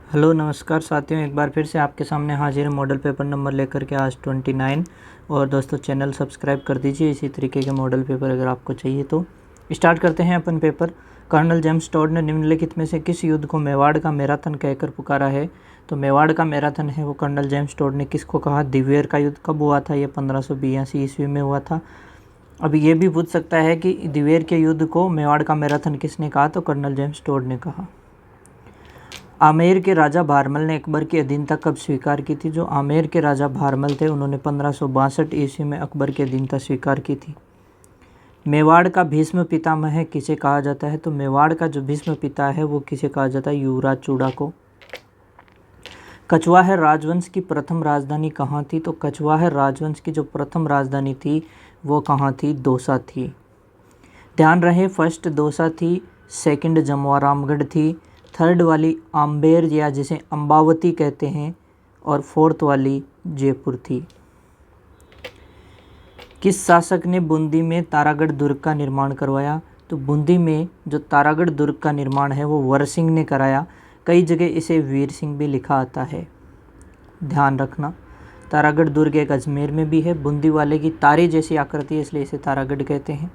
Hello नमस्कार साथियों, एक बार फिर से आपके सामने हाजिर है मॉडल पेपर नंबर लेकर के आज 29। और दोस्तों चैनल सब्सक्राइब कर दीजिए इसी तरीके के मॉडल पेपर अगर आपको चाहिए तो। स्टार्ट करते हैं अपन पेपर। कर्नल जेम्स टोड ने निम्नलिखित में से किस युद्ध को मेवाड़ का मैराथन कहकर पुकारा है? तो मेवाड़ का मैराथन है वो कर्नल जेम्स टोड ने किसको कहा? दिवेर का युद्ध कब हुआ था? ये 1582 ईस्वी में हुआ था। अब ये भी पूछ सकता है कि दिवेर के युद्ध को मेवाड़ का मैराथन किसने कहा? तो कर्नल जेम्स टोड ने कहा। आमेर के राजा भारमल ने अकबर की अधीनता कब स्वीकार की थी? जो आमेर के राजा भारमल थे उन्होंने 1562 ईस्वी में अकबर की अधीनता स्वीकार की थी। मेवाड़ का भीष्म पितामह किसे कहा जाता है? तो मेवाड़ का जो भीष्म पिता है वो किसे कहा जाता है? युवराज चूड़ा को। कछवाहा राजवंश की प्रथम राजधानी कहाँ थी? तो कछवाहा राजवंश की जो प्रथम राजधानी थी वो कहाँ थी? दौसा थी। ध्यान रहे, फर्स्ट दौसा थी, सेकंड जमवारामगढ़ थी, थर्ड वाली आम्बेर या जिसे अम्बावती कहते हैं, और फोर्थ वाली जयपुर थी। किस शासक ने बूंदी में तारागढ़ दुर्ग का निर्माण करवाया? तो बूंदी में जो तारागढ़ दुर्ग का निर्माण है वो वर सिंह ने कराया। कई जगह इसे वीर सिंह भी लिखा आता है, ध्यान रखना। तारागढ़ दुर्ग एक अजमेर में भी है। बूंदी वाले की तारे जैसी आकृति है इसलिए इसे तारागढ़ कहते हैं।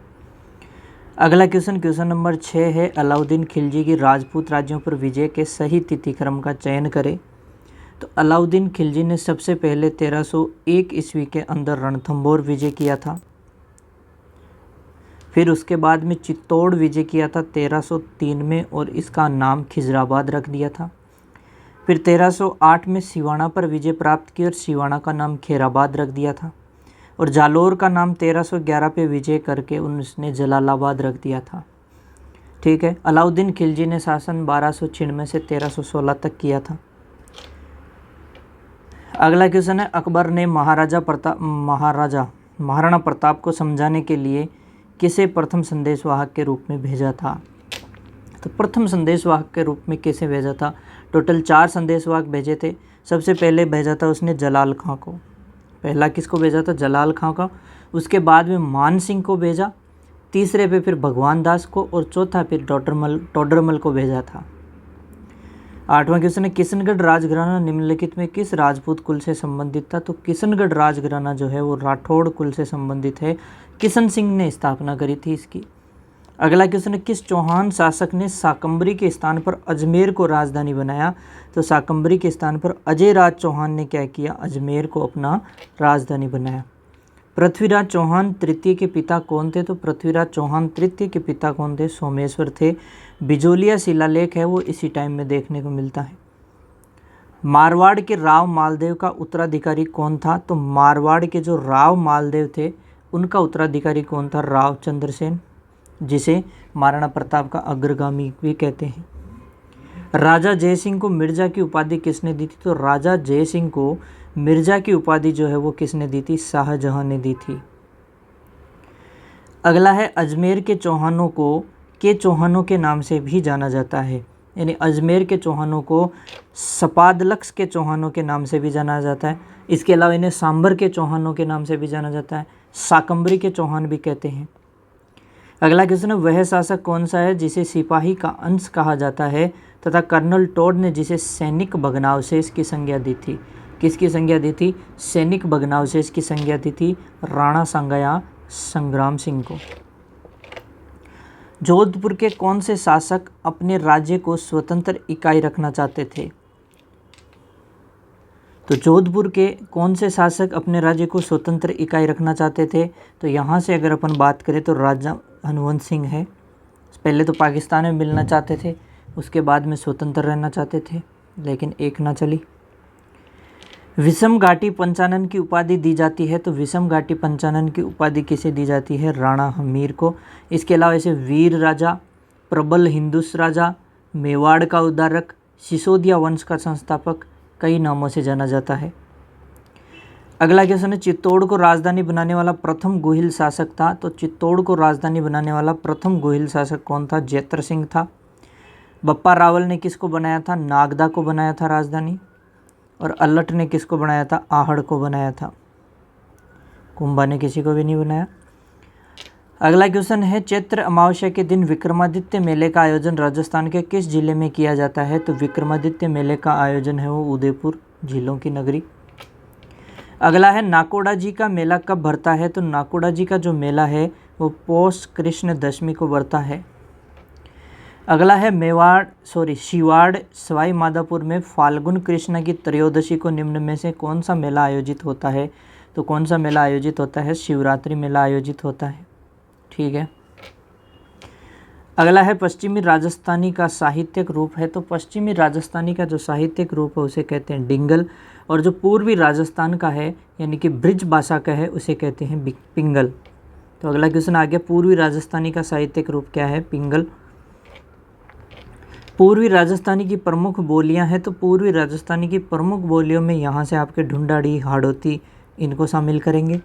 अगला क्वेश्चन नंबर 6 है, अलाउद्दीन खिलजी की राजपूत राज्यों पर विजय के सही तिथिक्रम का चयन करें। तो अलाउद्दीन खिलजी ने सबसे पहले 1301 ईस्वी के अंदर रणथंभौर विजय किया था। फिर उसके बाद में चित्तौड़ विजय किया था 1303 में और इसका नाम खिजराबाद रख दिया था। फिर 1308 में सिवाना पर विजय प्राप्त की और सिवाना का नाम खैराबाद रख दिया था। और जालोर का नाम 1311 पे विजय करके उसने जलालाबाद रख दिया था। ठीक है। अलाउद्दीन खिलजी ने शासन 1296 से 1316 तक किया था। अगला क्वेश्चन है, अकबर ने महाराणा प्रताप को समझाने के लिए किसे प्रथम संदेशवाहक के रूप में भेजा था? तो प्रथम संदेशवाहक के रूप में किसे भेजा था? टोटल 4 संदेशवाहक भेजे थे। सबसे पहले भेजा था उसने जलाल खां को। पहला किसको भेजा था? जलाल खां का। उसके बाद में मान सिंह को भेजा, तीसरे पे फिर भगवान दास को, और चौथा फिर टोडरमल को भेजा था। 8वां क्वेश्चन है, किशनगढ़ राजघराना निम्नलिखित में किस राजपूत कुल से संबंधित था? तो किशनगढ़ राजघराना जो है वो राठौड़ कुल से संबंधित है। किशन सिंह ने स्थापना करी थी इसकी। अगला क्वेश्चन है, किस चौहान शासक ने शाकंभरी के स्थान पर अजमेर को राजधानी बनाया? तो शाकंभरी के स्थान पर अजय राज चौहान ने क्या किया? अजमेर को अपना राजधानी बनाया। पृथ्वीराज चौहान तृतीय के पिता कौन थे? तो पृथ्वीराज चौहान तृतीय के पिता कौन थे? सोमेश्वर थे। बिजोलिया शिलालेख है वो इसी टाइम में देखने को मिलता है। मारवाड़ के राव मालदेव का उत्तराधिकारी कौन था? तो मारवाड़ के जो राव मालदेव थे उनका उत्तराधिकारी कौन था? राव चंद्रसेन, जिसे महाराणा प्रताप का अग्रगामी भी कहते हैं। राजा जयसिंह को मिर्जा की उपाधि किसने दी थी? तो राजा जयसिंह को मिर्जा की उपाधि जो है वो किसने दी थी? शाहजहां ने दी थी। अगला है, अजमेर के चौहानों के नाम से भी जाना जाता है। यानी अजमेर के चौहानों को सपादलक्स के चौहानों के नाम से भी जाना जाता है। इसके अलावा इन्हें सांबर के चौहानों के नाम से भी जाना जाता है। शाकंभरी के चौहान भी कहते हैं। अगला क्वेश्चन है, वह शासक कौन सा है जिसे सिपाही का अंश कहा जाता है तथा कर्नल टोड ने जिसे सैनिक भग्नावशेष की संज्ञा दी थी? किसकी संज्ञा दी थी? सैनिक भग्नावशेष की संज्ञा दी थी राणा सांगया संग्राम सिंह को। जोधपुर के कौन से शासक अपने राज्य को स्वतंत्र इकाई रखना चाहते थे? तो जोधपुर के कौन से शासक अपने राज्य को स्वतंत्र इकाई रखना चाहते थे? तो यहाँ से अगर अपन बात करें तो राजा हनुवंत सिंह है। पहले तो पाकिस्तान में मिलना चाहते थे, उसके बाद में स्वतंत्र रहना चाहते थे, लेकिन एक ना चली। विषम घाटी पंचानन की उपाधि दी जाती है। तो विषम घाटी पंचानन की उपाधि किसे दी जाती है? राणा हमीर को। इसके अलावा इसे वीर राजा, प्रबल हिंदुस राजा, मेवाड़ का उद्धारक, सिसोदिया वंश का संस्थापक, कई नामों से जाना जाता है। अगला क्वेश्चन है, चित्तौड़ को राजधानी बनाने वाला प्रथम गोहिल शासक था। तो चित्तौड़ को राजधानी बनाने वाला प्रथम गोहिल शासक कौन था? जैत्र सिंह था। बप्पा रावल ने किसको बनाया था? नागदा को बनाया था राजधानी। और अल्लट ने किसको बनाया था? आहड़ को बनाया था। कुंभा ने किसी को भी नहीं बनाया। अगला क्वेश्चन है, चैत्र अमावस्या के दिन विक्रमादित्य मेले का आयोजन राजस्थान के किस जिले में किया जाता है? तो विक्रमादित्य मेले का आयोजन है वो उदयपुर, झीलों की नगरी। अगला है, नाकोड़ा जी का मेला कब भरता है? तो नाकोड़ा जी का जो मेला है वो पौष कृष्ण दशमी को भरता है। अगला है, शिवाड़ सवाई माधोपुर में फाल्गुन कृष्ण की त्रयोदशी को निम्न में से कौन सा मेला आयोजित होता है? तो कौन सा मेला आयोजित होता है? शिवरात्रि मेला आयोजित होता है। ठीक है। अगला है, पश्चिमी राजस्थानी का साहित्यिक रूप है। तो पश्चिमी राजस्थानी का जो साहित्यिक रूप है उसे कहते हैं डिंगल, और जो पूर्वी राजस्थान का है यानी कि ब्रिज भाषा का है उसे कहते हैं पिंगल। तो अगला क्वेश्चन आ गया, पूर्वी राजस्थानी का साहित्यिक रूप क्या है? पिंगल। पूर्वी राजस्थानी की प्रमुख बोलियां हैं। तो पूर्वी राजस्थानी की प्रमुख बोलियों में यहाँ से आपके ढूंढाड़ी, हाड़ौती इनको शामिल करेंगे।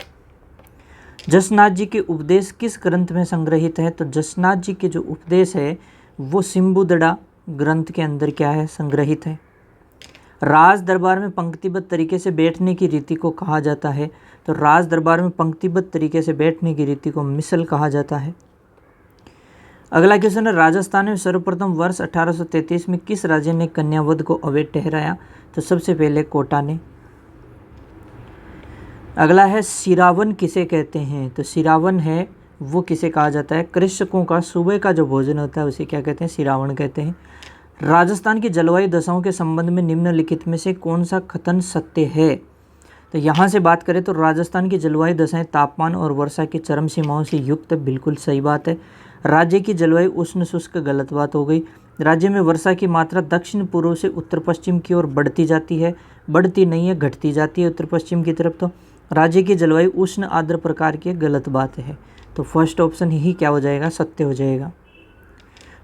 जसनाथ जी के उपदेश किस ग्रंथ में संग्रहित है? तो जसनाथ जी के जो उपदेश है वो सिम्बुदड़ा ग्रंथ के अंदर क्या है? संग्रहित है। राज दरबार में पंक्तिबद्ध तरीके से बैठने की रीति को कहा जाता है। तो राज दरबार में पंक्तिबद्ध तरीके से बैठने की रीति को मिसल कहा जाता है। अगला क्वेश्चन है, राजस्थान में सर्वप्रथम वर्ष 1833 में किस राज्य ने कन्यावध को अवैध ठहराया? तो सबसे पहले कोटा ने। अगला है, सिरावन किसे कहते हैं? तो सिरावन है वो किसे कहा जाता है? कृषकों का सुबह का जो भोजन होता है उसे क्या कहते हैं? सिरावन कहते हैं। राजस्थान की जलवायु दशाओं के संबंध में निम्नलिखित में से कौन सा कथन सत्य है? तो यहाँ से बात करें तो राजस्थान की जलवायु दशाएं तापमान और वर्षा की चरम सीमाओं से युक्त, बिल्कुल सही बात है। राज्य की जलवायु उष्ण शुष्क, गलत बात हो गई। राज्य में वर्षा की मात्रा दक्षिण पूर्व से उत्तर पश्चिम की ओर बढ़ती जाती है, बढ़ती नहीं है, घटती जाती है उत्तर पश्चिम की तरफ। तो राज्य की जलवायु उष्ण आर्द्र प्रकार की, गलत बात है। तो फर्स्ट ऑप्शन ही क्या हो जाएगा? सत्य हो जाएगा।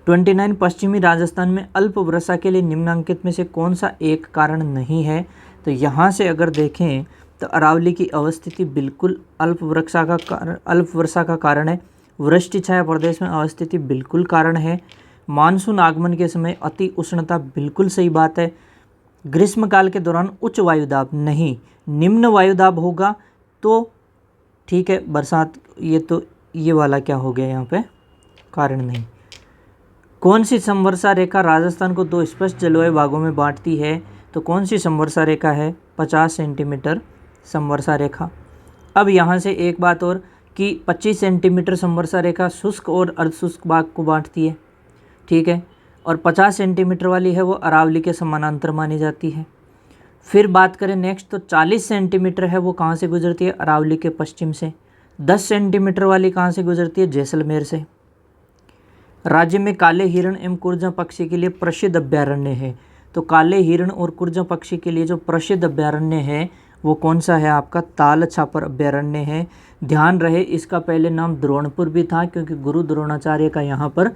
29, पश्चिमी राजस्थान में अल्प वर्षा के लिए निम्नलिखित में से कौन सा एक कारण नहीं है? तो यहाँ से अगर देखें तो अरावली की अवस्थिति बिल्कुल अल्प वर्षा का कारण है। वृष्टि छाया प्रदेश में अवस्थिति बिल्कुल कारण है। मानसून आगमन के समय अति उष्णता, बिल्कुल सही बात है। ग्रीष्मकाल के दौरान उच्च वायुदाब नहीं, निम्न वायुदाब होगा तो ठीक है बरसात। ये वाला क्या हो गया यहाँ पे? कारण नहीं। कौन सी समवर्षा रेखा राजस्थान को दो स्पष्ट जलवायु भागों में बांटती है? तो कौन सी समवर्षा रेखा है? 50 सेंटीमीटर समवर्षा रेखा। अब यहाँ से एक बात और कि 25 सेंटीमीटर समवर्षा रेखा शुष्क और अर्धशुष्क भाग को बांटती है। ठीक है। और 50 सेंटीमीटर वाली है वो अरावली के समानांतर मानी जाती है। फिर बात करें नेक्स्ट, तो 40 सेंटीमीटर है वो कहाँ से गुजरती है? अरावली के पश्चिम से। 10 सेंटीमीटर वाली कहाँ से गुजरती है? जैसलमेर से। राज्य में काले हिरण एवं कुर्जा पक्षी के लिए प्रसिद्ध अभ्यारण्य है। तो काले हिरण और कुर्जा पक्षी के लिए जो प्रसिद्ध अभ्यारण्य है वो कौन सा है? आपका ताल छापर अभ्यारण्य है। ध्यान रहे इसका पहले नाम द्रोणपुर भी था क्योंकि गुरु द्रोणाचार्य का यहाँ पर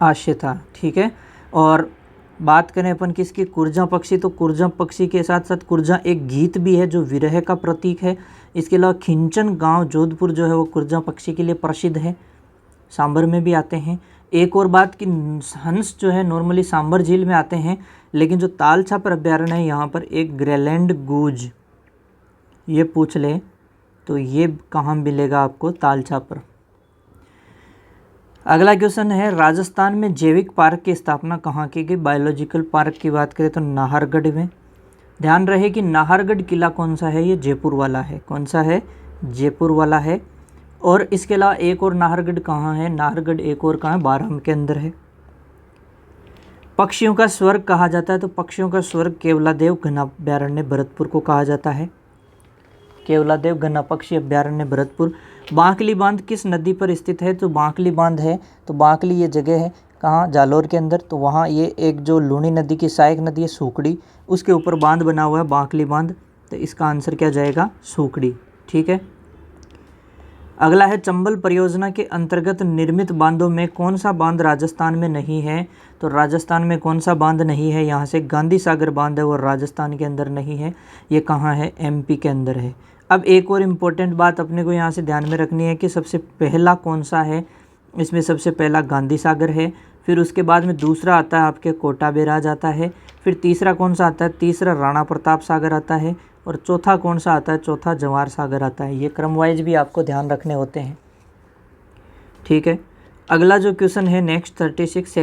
आश्रय था। ठीक है। और बात करें अपन किसकी? कुर्जा पक्षी। तो कुर्जा पक्षी के साथ साथ कुर्जा एक गीत भी है जो विरह का प्रतीक है। इसके अलावा खिंचन गांव जोधपुर जो है वो कुर्जा पक्षी के लिए प्रसिद्ध है, सांबर में भी आते हैं। एक और बात कि हंस जो है नॉर्मली सांबर झील में आते हैं, लेकिन जो ताल छापर अभ्यारण्य है यहाँ पर एक ग्रेलैंड गूज, ये पूछ ले तो ये कहाँ मिलेगा आपको? ताल छापर। अगला क्वेश्चन है, राजस्थान में जैविक पार्क की स्थापना कहाँ की गई? बायोलॉजिकल पार्क की बात करें तो नाहरगढ़ में। ध्यान रहे कि नाहरगढ़ किला कौन सा है? ये जयपुर वाला है। कौन सा है? जयपुर वाला है। और इसके अलावा एक और नाहरगढ़ कहाँ है? नाहरगढ़ एक और कहाँ है? बाराम के अंदर है। पक्षियों का स्वर्ग कहा जाता है। तो पक्षियों का स्वर्ग केवलादेव घना अभ्यारण्य भरतपुर को कहा जाता है। केवलादेव घना पक्षी अभ्यारण्य भरतपुर। बांकली बांध किस नदी पर स्थित है? तो बांकली बांध है, तो बांकली ये जगह है कहाँ? जालौर के अंदर। तो वहाँ ये एक जो लूणी नदी की सहायक नदी है सूखड़ी, उसके ऊपर बांध बना हुआ है बांकली बांध। तो इसका आंसर क्या जाएगा? सूखड़ी। ठीक है। अगला है, चंबल परियोजना के अंतर्गत निर्मित बांधों में कौन सा बांध राजस्थान में नहीं है? तो राजस्थान में कौन सा बांध नहीं है? यहाँ से गांधी सागर बांध है वो राजस्थान के अंदर नहीं है। ये कहाँ है? एमपी के अंदर है। अब एक और इम्पोर्टेंट बात अपने को यहाँ से ध्यान में रखनी है कि सबसे पहला कौन सा है? इसमें सबसे पहला गांधी सागर है, फिर उसके बाद में दूसरा आता है आपके कोटा बैराज आता है, फिर तीसरा कौन सा आता है? तीसरा राणा प्रताप सागर आता है, और चौथा कौन सा आता है? चौथा जवाहर सागर आता है। ये क्रम वाइज भी आपको ध्यान रखने होते हैं। ठीक है। अगला जो क्वेश्चन है नेक्स्ट 36,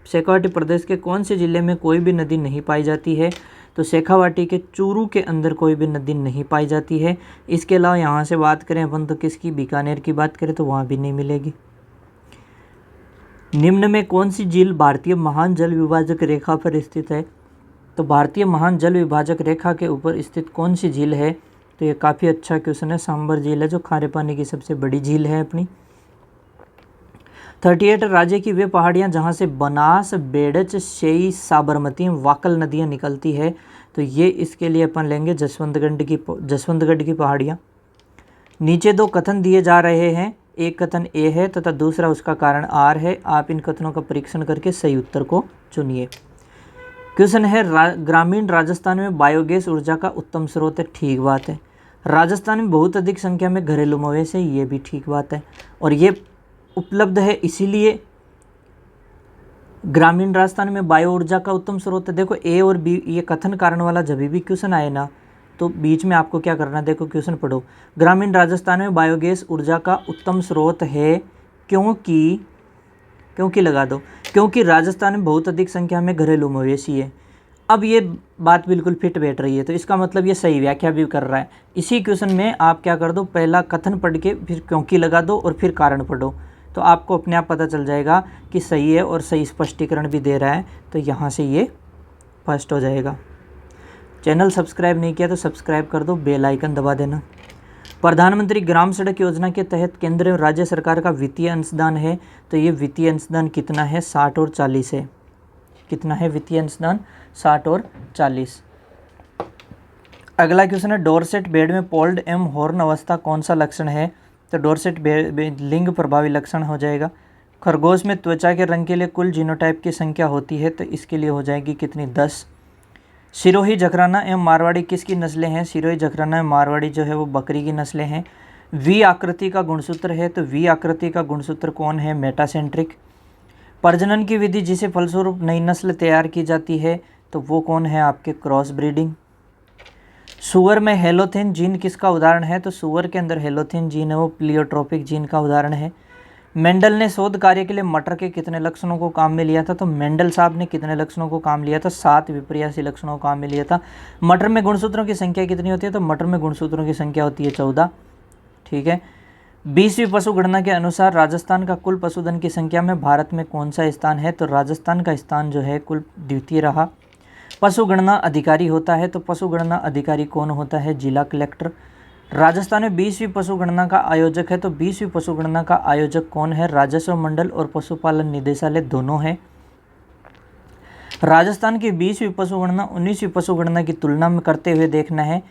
शेखावाटी प्रदेश के कौन से जिले में कोई भी नदी नहीं पाई जाती है? तो शेखावाटी के चूरू के अंदर कोई भी नदी नहीं पाई जाती है। इसके अलावा यहाँ से बात करें अपन तो किसकी, बीकानेर की बात करें तो वहाँ भी नहीं मिलेगी। निम्न में कौन सी झील भारतीय महान जल विभाजक रेखा पर स्थित है? तो भारतीय महान जल विभाजक रेखा के ऊपर स्थित कौन सी झील है? तो ये काफ़ी अच्छा क्वेश्चन है, सांबर झील है जो खारे पानी की सबसे बड़ी झील है अपनी। 38, राज्य की वे पहाड़ियाँ जहाँ से बनास, बेडच, शेई, साबरमती, वाकल नदियाँ निकलती है? तो ये इसके लिए अपन लेंगे जसवंतगढ़ की पहाड़ियाँ। नीचे दो कथन दिए जा रहे हैं, एक कथन ए है तथा दूसरा उसका कारण आर है। आप इन कथनों का परीक्षण करके सही उत्तर को चुनिए। क्वेश्चन है ग्रामीण राजस्थान में बायोगैस ऊर्जा का उत्तम स्रोत है। ठीक बात है। राजस्थान में बहुत अधिक संख्या में घरेलू मवेशी है, ये भी ठीक बात है। और ये उपलब्ध है इसीलिए ग्रामीण राजस्थान में बायो ऊर्जा का उत्तम स्रोत है। देखो ए और बी ये कथन कारण वाला जब भी क्वेश्चन आए ना तो बीच में आपको क्या करना है, देखो क्वेश्चन पढ़ो। ग्रामीण राजस्थान में बायोगैस ऊर्जा का उत्तम स्रोत है क्योंकि लगा दो, क्योंकि राजस्थान में बहुत अधिक संख्या में घरेलू मवेशी है। अब ये बात बिल्कुल फिट बैठ रही है, तो इसका मतलब ये सही व्याख्या भी कर रहा है। इसी क्वेश्चन में आप क्या कर दो, पहला कथन पढ़ के फिर क्योंकि लगा दो और फिर कारण पढ़ो, तो आपको अपने आप पता चल जाएगा कि सही है और सही स्पष्टीकरण भी दे रहा है। तो यहाँ से ये फर्स्ट हो जाएगा। चैनल सब्सक्राइब नहीं किया तो सब्सक्राइब कर दो, बेल आइकन दबा देना। प्रधानमंत्री ग्राम सड़क योजना के तहत केंद्र और राज्य सरकार का वित्तीय अंशदान है, तो ये वित्तीय अंशदान कितना है, 60 और 40 है। कितना है वित्तीय अंशदान, 60 और 40। अगला क्वेश्चन है डोरसेट बेड में पोल्ड एम हॉर्न अवस्था कौन सा लक्षण है? तो डोरसेट बेड लिंग प्रभावी लक्षण हो जाएगा। खरगोश में त्वचा के रंग के लिए कुल जीनोटाइप की संख्या होती है, तो इसके लिए हो जाएगी कितनी, 10। सिरोही जखराना एवं मारवाड़ी किसकी नस्लें हैं? सिरोही जखराना एवं मारवाड़ी जो है वो बकरी की नस्लें हैं। वी आकृति का गुणसूत्र है, तो वी आकृति का गुणसूत्र कौन है, मेटासेंट्रिक। प्रजनन की विधि जिसे फलस्वरूप नई नस्ल तैयार की जाती है, तो वो कौन है, आपके क्रॉस ब्रीडिंग। सुअर में हेलोथिन जीन किसका उदाहरण है? तो सुअर के अंदर हेलोथिन जीन है वो प्लियोट्रोपिक जीन का उदाहरण है। मेंडल ने शोध कार्य के लिए मटर के कितने लक्षणों को काम में लिया था? तो मेंडल साहब ने कितने लक्षणों को काम लिया था? 7 विपर्यासी लक्षणों को काम में लिया था। मटर में गुणसूत्रों की संख्या कितनी होती है? तो मटर में गुणसूत्रों की संख्या होती है 14। ठीक है। 20वीं पशु गणना के अनुसार राजस्थान का कुल पशुधन की संख्या में भारत में कौन सा स्थान है? तो राजस्थान का स्थान जो है कुल द्वितीय रहा। पशु गणना अधिकारी होता है, तो पशु गणना अधिकारी कौन होता है? जिला कलेक्टर। राजस्थान में 20वीं पशु गणना का आयोजक है, तो 20वीं पशु गणना का आयोजक कौन है? राजस्व मंडल और पशुपालन निदेशालय दोनों है। राजस्थान की 20वीं पशु गणना 19वीं पशु गणना की तुलना में करते हुए देखना है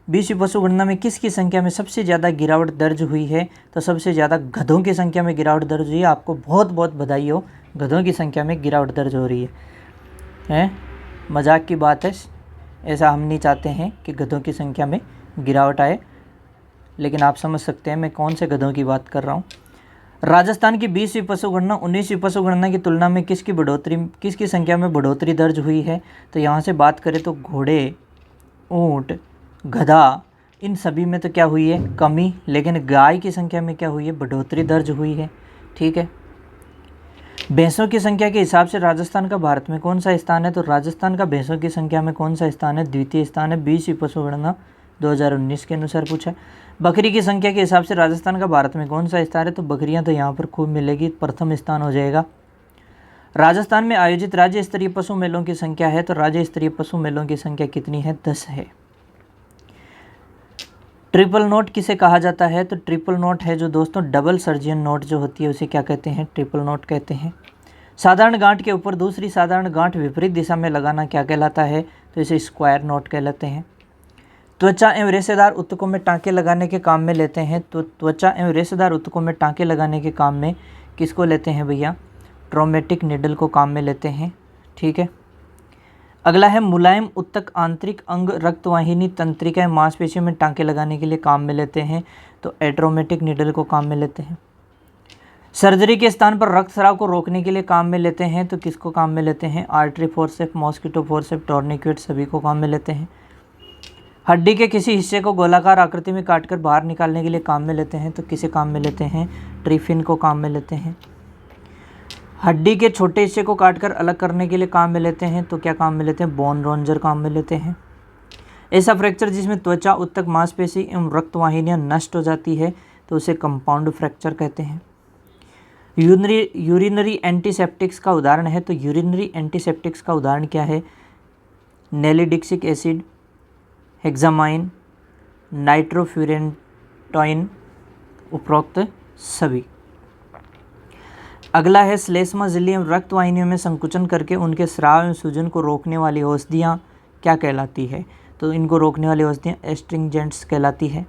20वीं पशु गणना में किसकी संख्या में सबसे ज़्यादा गिरावट दर्ज हुई है? तो सबसे ज़्यादा गधों की संख्या में गिरावट दर्ज हुई है। आपको बहुत बहुत बधाई हो, गधों की संख्या में गिरावट दर्ज हो रही है। मजाक की बात है, ऐसा हम नहीं चाहते हैं कि गधों की संख्या में गिरावट आए, लेकिन आप समझ सकते हैं मैं कौन से गधों की बात कर रहा हूँ। राजस्थान की 20वीं पशु गणना 19वीं पशु गणना की तुलना में किसकी संख्या में बढ़ोतरी दर्ज हुई है? तो यहाँ से बात करें तो घोड़े, ऊँट, गधा, इन सभी में तो क्या हुई है, कमी, लेकिन गाय की संख्या में क्या हुई है, बढ़ोतरी दर्ज हुई है। ठीक है। भैंसों की संख्या के हिसाब से राजस्थान का भारत में कौन सा स्थान है? तो राजस्थान का भैंसों की संख्या में कौन सा स्थान है? द्वितीय स्थान है। 20वीं पशु गणना 2019 के अनुसार पूछा। बकरी की संख्या के हिसाब से राजस्थान का भारत में कौन सा स्थान है? तो बकरियां तो यहाँ पर खूब मिलेगी, प्रथम स्थान हो जाएगा। राजस्थान में आयोजित राज्य स्तरीय पशु मेलों की संख्या है, तो राज्य स्तरीय पशु मेलों की संख्या कितनी है? 10 है। ट्रिपल नोट किसे कहा जाता है? तो ट्रिपल नोट है जो दोस्तों डबल सर्जियन नोट जो होती है उसे क्या कहते हैं? ट्रिपल नोट कहते हैं। साधारण गांठ के ऊपर दूसरी साधारण गांठ विपरीत दिशा में लगाना क्या कहलाता है? तो इसे स्क्वायर नोट कहलाते हैं। त्वचा एवं रेशेदार उत्तकों में टाँके लगाने के काम में लेते हैं, तो त्वचा एवं रेशेदार उत्तकों में टाँके लगाने के काम में किसको लेते हैं भैया? ट्रोमेटिक निडल को काम में लेते हैं। ठीक है। अगला है मुलायम उत्तक आंतरिक अंग रक्तवाहिनी तंत्रिका मांसपेशियों में टाँके लगाने के लिए काम में लेते हैं, तो एट्रोमेटिक निडल को काम में लेते हैं। सर्जरी के स्थान पर रक्तस्राव को रोकने के लिए काम में लेते हैं, तो किसको काम में लेते हैं? आर्टरी फोर्सेप, मॉस्किटो फोर्सेप, टोर्निकेट सभी को काम में लेते हैं। हड्डी के किसी हिस्से को गोलाकार आकृति में काटकर बाहर निकालने के लिए काम में लेते हैं, तो किसे काम में लेते हैं? ट्रिफिन को काम में लेते हैं। हड्डी के छोटे हिस्से को काटकर अलग करने के लिए काम में लेते हैं, तो क्या काम में लेते हैं? बोन रोंजर काम में लेते हैं। ऐसा फ्रैक्चर जिसमें त्वचा, उत्तक, मांसपेशी एवं रक्तवाहिनियां नष्ट हो जाती है, तो उसे कंपाउंड फ्रैक्चर कहते हैं। यूरिनरी एंटीसेप्टिक्स का उदाहरण है, तो यूरिनरी एंटीसेप्टिक्स का उदाहरण क्या है? नेलिडिक्सिक एसिड, हेक्सामाइन, नाइट्रोफ्यूरेंटॉइन, उपरोक्त सभी। अगला है श्लेष्मा झिल्ली एवं रक्तवाहिनियों में संकुचन करके उनके स्राव एवं सूजन को रोकने वाली औषधियाँ क्या कहलाती है? तो इनको रोकने वाली औषधियाँ एस्ट्रिंजेंट्स कहलाती है।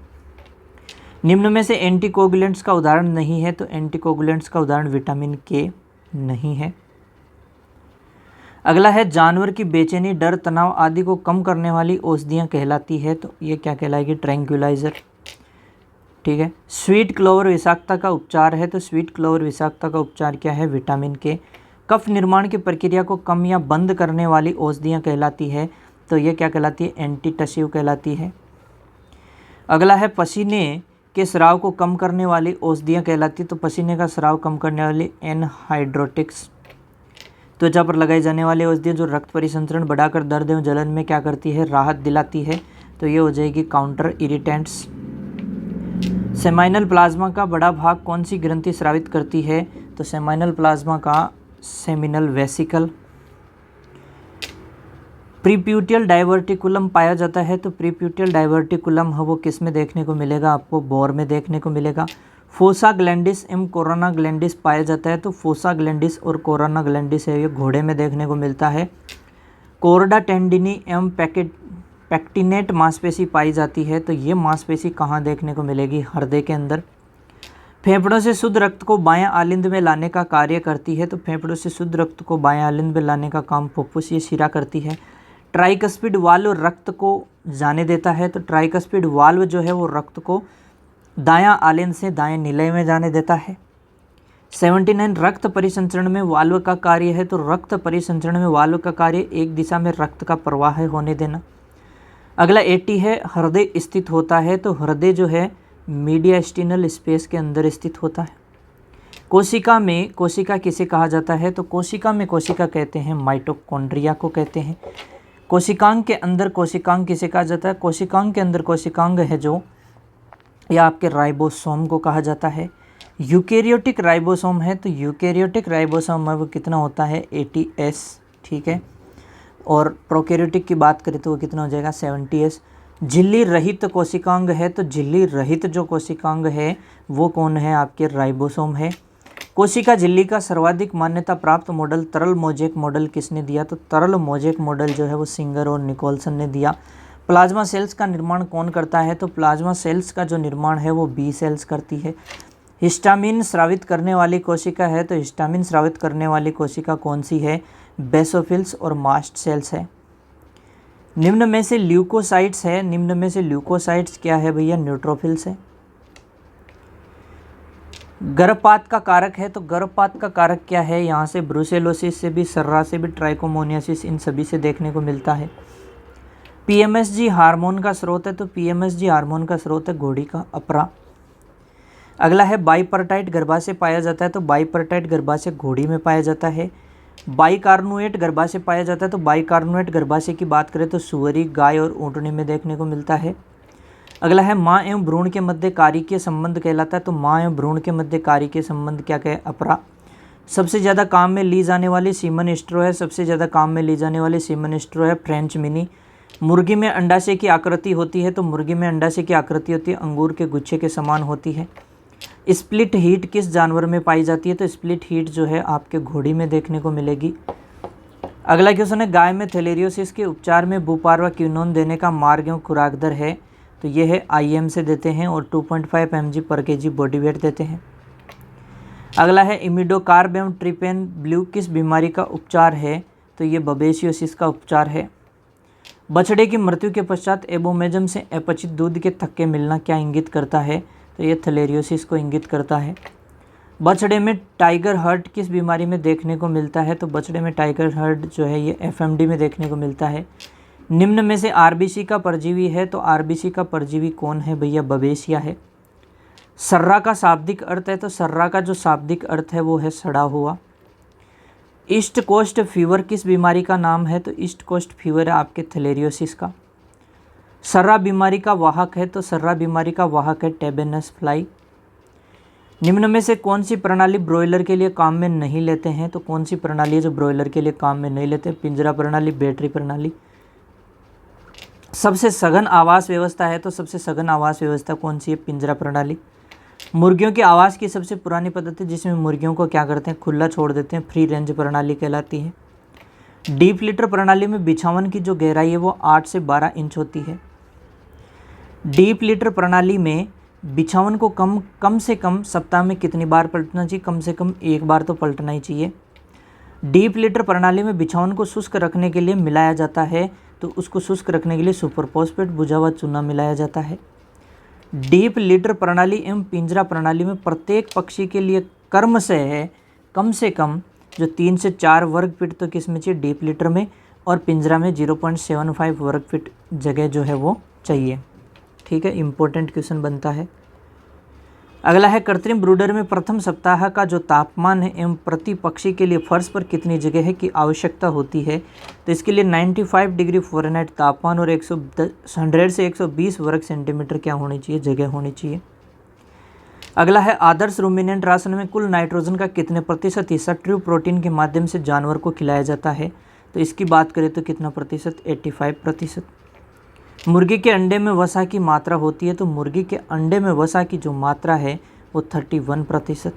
निम्न में से एंटीकोगुलेंट्स का उदाहरण नहीं है, तो एंटीकोगुलेंट्स का उदाहरण विटामिन के नहीं है। अगला है जानवर की बेचैनी, डर, तनाव आदि को कम करने वाली औषधियाँ कहलाती है, तो ये क्या कहलाएगी? ट्रैंक्विलाइजर। ठीक है। स्वीट क्लोवर विषाक्तता का उपचार है, तो स्वीट क्लोवर विषाक्तता का उपचार क्या है? विटामिन के। कफ निर्माण की प्रक्रिया को कम या बंद करने वाली औषधियाँ कहलाती है, तो ये क्या कहलाती है? एंटीटसिव कहलाती है। अगला है पसीने के स्राव को कम करने वाली औषधियाँ कहलाती है, तो पसीने का स्राव कम करने वाली एनहाइड्रोटिक्स। त्वचा पर लगाई जाने वाली औषधियाँ जो रक्त परिसंचरण बढ़ाकर दर्द एवं जलन में क्या करती है? राहत दिलाती है, तो ये हो जाएगी काउंटर इरिटेंट्स। सेमाइनल प्लाज्मा का बड़ा भाग कौन सी ग्रंथि स्रावित करती है? तो सेमाइनल प्लाज्मा का सेमिनल वेसिकल। प्रीप्यूटियल डाइवर्टिकुलम पाया जाता है, तो प्रीप्यूटियल डाइवर्टिकुलम है वो किस में देखने को मिलेगा? आपको बोर में देखने को मिलेगा। फोसा ग्लैंडिस एवं कोरोना ग्लैंडिस पाया जाता है, तो फोसा ग्लैंडिस और कोरोना ग्लैंडिस है ये घोड़े में देखने को मिलता है। कोरडा टेंडिनी एवं पैक्टिनेट मांसपेशी पाई जाती है, तो ये मांसपेशी कहाँ देखने को मिलेगी? हृदय के अंदर। फेफड़ों से शुद्ध रक्त को बायां आलिंद में लाने का कार्य करती है, तो फेफड़ों से शुद्ध रक्त को बायां आलिंद में लाने का काम फुफ्फुसीय शिरा करती है। ट्राइकस्पिड वाल्व रक्त को जाने देता है, तो ट्राइकस्पिड वाल्व जो है वो रक्त को दायां आलिंद से दाएं निलय में जाने देता है। 79 रक्त परिसंचरण में वाल्व का कार्य है, तो रक्त परिसंचरण में वाल्व का कार्य एक दिशा में रक्त का प्रवाह होने देना। अगला 80 है हृदय स्थित होता है, तो हृदय जो है मीडियास्टिनल स्पेस के अंदर स्थित होता है। कोशिका में कोशिका किसे कहा जाता है? तो कोशिका में कोशिका कहते हैं माइटोकॉन्ड्रिया को कहते हैं। कोशिकांग के अंदर कोशिकांग किसे कहा जाता है? कोशिकांग के अंदर कोशिकांग है जो या आपके राइबोसोम को कहा जाता है। यूकेरियोटिक राइबोसोम है, तो यूकेरियोटिक राइबोसोम है वो कितना होता है? 80S। ठीक है। और प्रोकैरियोटिक की बात करें तो वो कितना हो जाएगा? 70S। झिल्ली रहित कोशिकांग है, तो झिल्ली रहित जो कोशिकांग है वो कौन है? आपके राइबोसोम है। कोशिका झिल्ली का सर्वाधिक मान्यता प्राप्त मॉडल तरल मोज़ेक मॉडल किसने दिया? तो तरल मोज़ेक मॉडल जो है वो सिंगर और निकोलसन ने दिया। प्लाज्मा सेल्स का निर्माण कौन करता है? तो प्लाज्मा सेल्स का जो निर्माण है वो बी सेल्स करती है। हिस्टामिन स्रावित करने वाली कोशिका है, तो हिस्टामिन स्रावित करने वाली कोशिका कौन सी है? बेसोफिल्स और मास्ट सेल्स है। निम्न में से ल्यूकोसाइट्स है, निम्न में से ल्यूकोसाइट्स क्या है भैया? न्यूट्रोफिल्स है। गर्भपात का कारक है, तो गर्भपात का कारक क्या है? यहाँ से ब्रुसेलोसिस से भी, सर्रा से भी, ट्राइकोमोनियासिस, इन सभी से देखने को मिलता है। पीएमएसजी हार्मोन का स्रोत है, तो पीएमएसजी हार्मोन का स्रोत है घोड़ी का अपरा। अगला है बाइपर्टाइट गर्भाशय पाया जाता है, तो बाइपर्टाइट गर्भाशय घोड़ी में पाया जाता है। बाइकार्नुएट गर्भाशय पाया जाता है, तो बाइकार्नुएट गर्भाशय की बात करें तो सुअरी, गाय और ऊँटनी में देखने को मिलता है। अगला है माँ एवं भ्रूण के मध्य कारिकीय संबंध कहलाता है, तो माँ एवं भ्रूण के मध्य कारिकीय संबंध क्या कहे? अपरा। सबसे ज़्यादा काम में ली जाने वाली सीमन स्ट्रो है, सबसे ज़्यादा काम में ली जाने वाली सीमन स्ट्रो है फ्रेंच मिनी। मुर्गी में अंडाशय की आकृति होती है, तो मुर्गी में अंडाशय की आकृति होती है अंगूर के गुच्छे के समान होती है। स्प्लिट हीट किस जानवर में पाई जाती है? तो स्प्लिट हीट जो है आपके घोड़ी में देखने को मिलेगी। अगला क्वेश्चन है गाय में थैलेरियोसिस के उपचार में बुपारवा क्विनोन देने का मार्ग एवं खुराक दर है, तो ये है IM से देते हैं और 2.5 mg पर kg बॉडी वेट देते हैं। अगला है इमिडोकार्ब एवं ट्रिपेन ब्लू किस बीमारी का उपचार है? तो ये बबेसियोसिस का उपचार है। बछड़े की मृत्यु के पश्चात एबोमेजम से अपचित दूध के थक्के मिलना क्या इंगित करता है? तो ये थैलेरियोसिस को इंगित करता है। बछड़े में टाइगर हर्ट किस बीमारी में देखने को मिलता है? तो बछड़े में टाइगर हर्ट जो है ये FMD में देखने को मिलता है। निम्न में से आरबीसी का परजीवी है, तो आरबीसी का परजीवी कौन है भैया? बवेशिया है। सर्रा का शाब्दिक अर्थ है, तो सर्रा का जो शाब्दिक अर्थ है वो है सड़ा हुआ। ईस्ट कोस्ट फीवर किस बीमारी का नाम है? तो ईस्ट कोस्ट फीवर है आपके थैलेरियोसिस का। सर्रा बीमारी का वाहक है, तो सर्रा बीमारी का वाहक है टेबेनस फ्लाई। निम्न में से कौन सी प्रणाली ब्रॉयलर के लिए काम में नहीं लेते हैं? तो कौन सी प्रणाली है जो ब्रॉयलर के लिए काम में नहीं लेते? पिंजरा प्रणाली, बैटरी प्रणाली। सबसे सघन आवास व्यवस्था है, तो सबसे सघन आवास व्यवस्था कौन सी है? पिंजरा प्रणाली। मुर्गियों के आवास की सबसे पुरानी पद्धति जिसमें मुर्गियों को क्या करते हैं? खुला छोड़ देते हैं, फ्री रेंज प्रणाली कहलाती है। डीप लिटर प्रणाली में बिछावन की जो गहराई है वो 8 से 12 इंच होती है। डीप लिटर प्रणाली में बिछावन को कम से कम सप्ताह में कितनी बार पलटना चाहिए? कम से कम एक बार तो पलटना ही चाहिए। डीप लिटर प्रणाली में बिछावन को शुष्क रखने के लिए मिलाया जाता है, तो उसको शुष्क रखने के लिए सुपर फॉस्फेट भुजा हुआ चूना मिलाया जाता है। डीप लिटर प्रणाली एवं पिंजरा प्रणाली में प्रत्येक पक्षी के लिए कर्म से है कम से कम जो 3 से 4 वर्ग फीट तो किस में चाहिए? डीप लिटर में। और पिंजरा में 0.75 वर्ग फीट जगह जो है वो चाहिए। ठीक है, इंपॉर्टेंट क्वेश्चन बनता है। अगला है कृत्रिम ब्रूडर में प्रथम सप्ताह का जो तापमान है एवं प्रति पक्षी के लिए फर्श पर कितनी जगह है की आवश्यकता होती है? तो इसके लिए 95 डिग्री फ़ारेनहाइट तापमान और 100 से 120 वर्ग सेंटीमीटर क्या होनी चाहिए? जगह होनी चाहिए। अगला है आदर्श रूमिनेंट राशन में कुल नाइट्रोजन का कितने प्रतिशत हिस्सा ट्रू प्रोटीन के माध्यम से जानवर को खिलाया जाता है? तो इसकी बात करें तो कितना प्रतिशत? 85%। मुर्गी के अंडे में वसा की मात्रा होती है, तो मुर्गी के अंडे में वसा की जो मात्रा है वो 31%।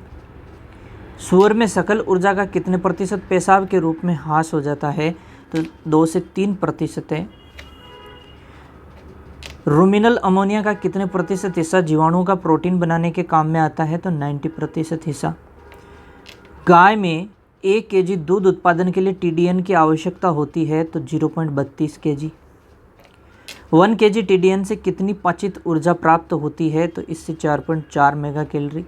सूअर में सकल ऊर्जा का कितने प्रतिशत पेशाब के रूप में ह्रास हो जाता है? तो 2 से 3% है। रूमिनल अमोनिया का कितने प्रतिशत हिस्सा जीवाणुओं का प्रोटीन बनाने के काम में आता है? तो 90% हिस्सा। गाय में 1 kg दूध उत्पादन के लिए TDN की आवश्यकता होती है, तो 0.32 kg। 1 kg TDN से कितनी पाचित ऊर्जा प्राप्त होती है? तो इससे 4.4 मेगा कैलोरी।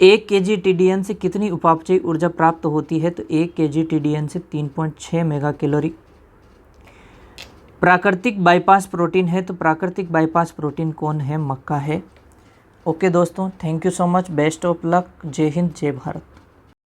1 kg TDN से कितनी उपापचयी ऊर्जा प्राप्त होती है? तो 1 kg TDN से 3.6 मेगा कैलोरी। प्राकृतिक बाईपास प्रोटीन है, तो प्राकृतिक बाईपास प्रोटीन कौन है? मक्का है। ओके दोस्तों, thank you so much, best of luck, जय हिंद जय भारत।